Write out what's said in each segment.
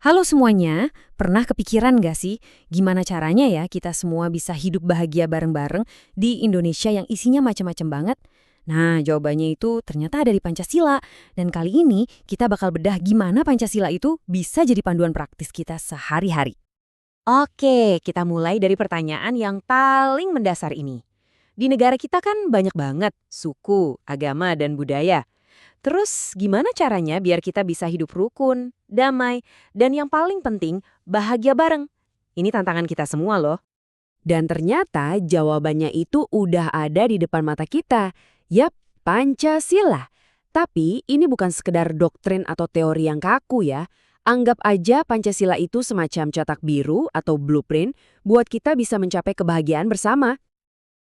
Halo semuanya, pernah kepikiran gak sih gimana caranya ya kita semua bisa hidup bahagia bareng-bareng di Indonesia yang isinya macam-macam banget? Nah, jawabannya itu ternyata ada di Pancasila. Dan kali ini kita bakal bedah gimana Pancasila itu bisa jadi panduan praktis kita sehari-hari. Oke, kita mulai dari pertanyaan yang paling mendasar ini. Di negara kita kan banyak banget suku, agama, dan budaya. Terus gimana caranya biar kita bisa hidup rukun, damai, dan yang paling penting, bahagia bareng? Ini tantangan kita semua loh. Dan ternyata jawabannya itu udah ada di depan mata kita. Yap, Pancasila. Tapi ini bukan sekedar doktrin atau teori yang kaku ya. Anggap aja Pancasila itu semacam cetak biru atau blueprint buat kita bisa mencapai kebahagiaan bersama.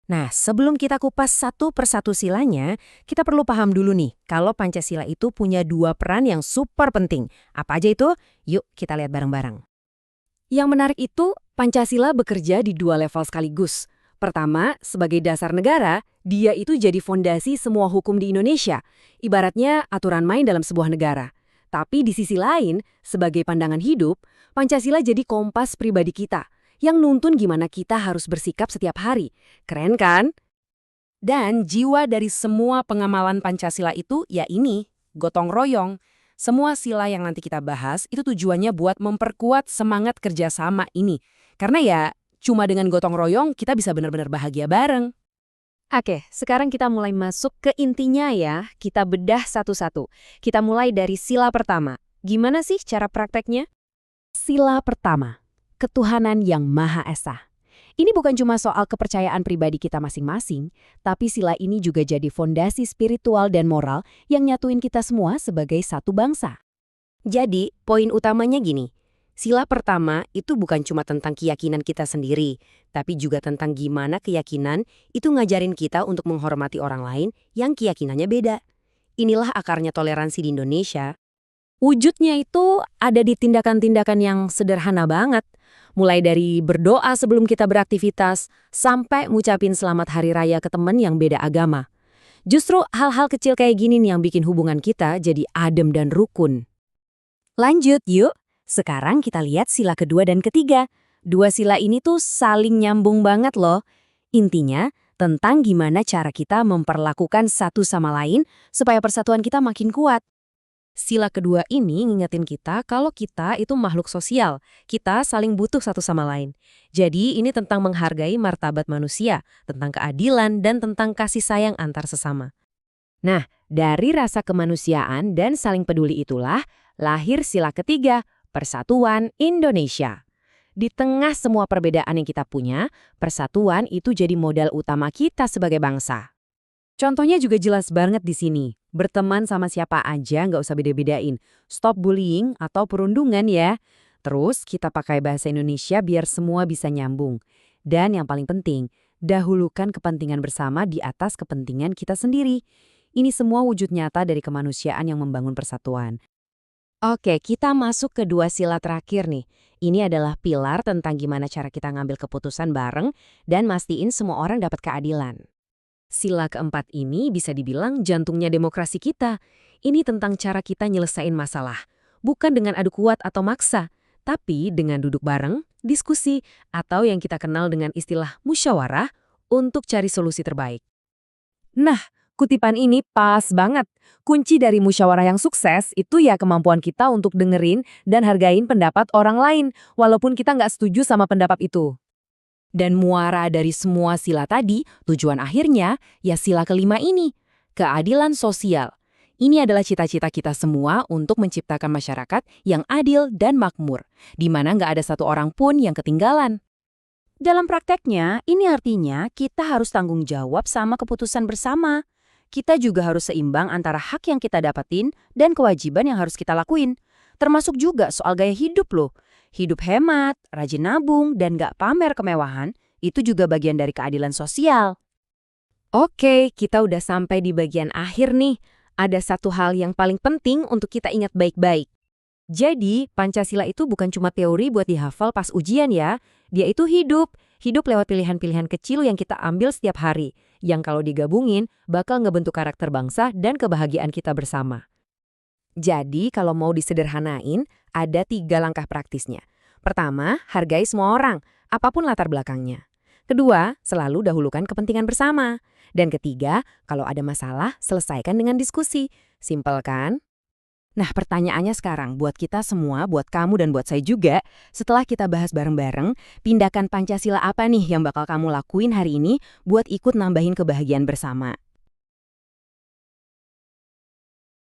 Nah, sebelum kita kupas satu persatu silanya, kita perlu paham dulu nih kalau Pancasila itu punya dua peran yang super penting. Apa aja itu? Yuk kita lihat bareng-bareng. Yang menarik itu, Pancasila bekerja di dua level sekaligus. Pertama, sebagai dasar negara, dia itu jadi fondasi semua hukum di Indonesia. Ibaratnya aturan main dalam sebuah negara. Tapi di sisi lain, sebagai pandangan hidup, Pancasila jadi kompas pribadi kita, yang nuntun gimana kita harus bersikap setiap hari. Keren kan? Dan jiwa dari semua pengamalan Pancasila itu ya ini, gotong royong. Semua sila yang nanti kita bahas itu tujuannya buat memperkuat semangat kerjasama ini. Karena ya cuma dengan gotong royong kita bisa benar-benar bahagia bareng. Oke, sekarang kita mulai masuk ke intinya ya. Kita bedah satu-satu. Kita mulai dari sila pertama. Gimana sih cara prakteknya? Sila pertama, ketuhanan yang Maha Esa. Ini bukan cuma soal kepercayaan pribadi kita masing-masing, tapi sila ini juga jadi fondasi spiritual dan moral yang nyatuin kita semua sebagai satu bangsa. Jadi, poin utamanya gini, sila pertama itu bukan cuma tentang keyakinan kita sendiri, tapi juga tentang gimana keyakinan itu ngajarin kita untuk menghormati orang lain yang keyakinannya beda. Inilah akarnya toleransi di Indonesia. Wujudnya itu ada di tindakan-tindakan yang sederhana banget. Mulai dari berdoa sebelum kita beraktivitas, sampai ngucapin selamat hari raya ke teman yang beda agama. Justru hal-hal kecil kayak gini nih yang bikin hubungan kita jadi adem dan rukun. Lanjut yuk, sekarang kita lihat sila kedua dan ketiga. Dua sila ini tuh saling nyambung banget loh. Intinya, tentang gimana cara kita memperlakukan satu sama lain supaya persatuan kita makin kuat. Sila kedua ini ngingetin kita kalau kita itu makhluk sosial. Kita saling butuh satu sama lain. Jadi ini tentang menghargai martabat manusia, tentang keadilan, dan tentang kasih sayang antar sesama. Nah, dari rasa kemanusiaan dan saling peduli itulah lahir sila ketiga, Persatuan Indonesia. Di tengah semua perbedaan yang kita punya, persatuan itu jadi modal utama kita sebagai bangsa. Contohnya juga jelas banget di sini. Berteman sama siapa aja nggak usah beda-bedain. Stop bullying atau perundungan ya. Terus kita pakai bahasa Indonesia biar semua bisa nyambung. Dan yang paling penting, dahulukan kepentingan bersama di atas kepentingan kita sendiri. Ini semua wujud nyata dari kemanusiaan yang membangun persatuan. Oke, kita masuk ke dua sila terakhir nih. Ini adalah pilar tentang gimana cara kita ngambil keputusan bareng dan mastiin semua orang dapat keadilan. Sila keempat ini bisa dibilang jantungnya demokrasi kita. Ini tentang cara kita nyelesain masalah. Bukan dengan adu kuat atau maksa, tapi dengan duduk bareng, diskusi, atau yang kita kenal dengan istilah musyawarah untuk cari solusi terbaik. Nah, kutipan ini pas banget. Kunci dari musyawarah yang sukses itu ya kemampuan kita untuk dengerin dan hargain pendapat orang lain, walaupun kita nggak setuju sama pendapat itu. Dan muara dari semua sila tadi, tujuan akhirnya ya sila kelima ini, keadilan sosial. Ini adalah cita-cita kita semua untuk menciptakan masyarakat yang adil dan makmur, di mana nggak ada satu orang pun yang ketinggalan. Dalam prakteknya, ini artinya kita harus tanggung jawab sama keputusan bersama. Kita juga harus seimbang antara hak yang kita dapatin dan kewajiban yang harus kita lakuin. Termasuk juga soal gaya hidup loh. Hidup hemat, rajin nabung, dan gak pamer kemewahan, itu juga bagian dari keadilan sosial. Oke, kita udah sampai di bagian akhir nih. Ada satu hal yang paling penting untuk kita ingat baik-baik. Jadi, Pancasila itu bukan cuma teori buat dihafal pas ujian ya. Dia itu hidup. Hidup lewat pilihan-pilihan kecil yang kita ambil setiap hari. Yang kalau digabungin, bakal ngebentuk karakter bangsa dan kebahagiaan kita bersama. Jadi kalau mau disederhanain, ada 3 langkah praktisnya. Pertama, hargai semua orang, apapun latar belakangnya. Kedua, selalu dahulukan kepentingan bersama. Dan ketiga, kalau ada masalah, selesaikan dengan diskusi. Simpel kan? Nah, pertanyaannya sekarang buat kita semua, buat kamu dan buat saya juga, setelah kita bahas bareng-bareng, tindakan Pancasila apa nih yang bakal kamu lakuin hari ini buat ikut nambahin kebahagiaan bersama?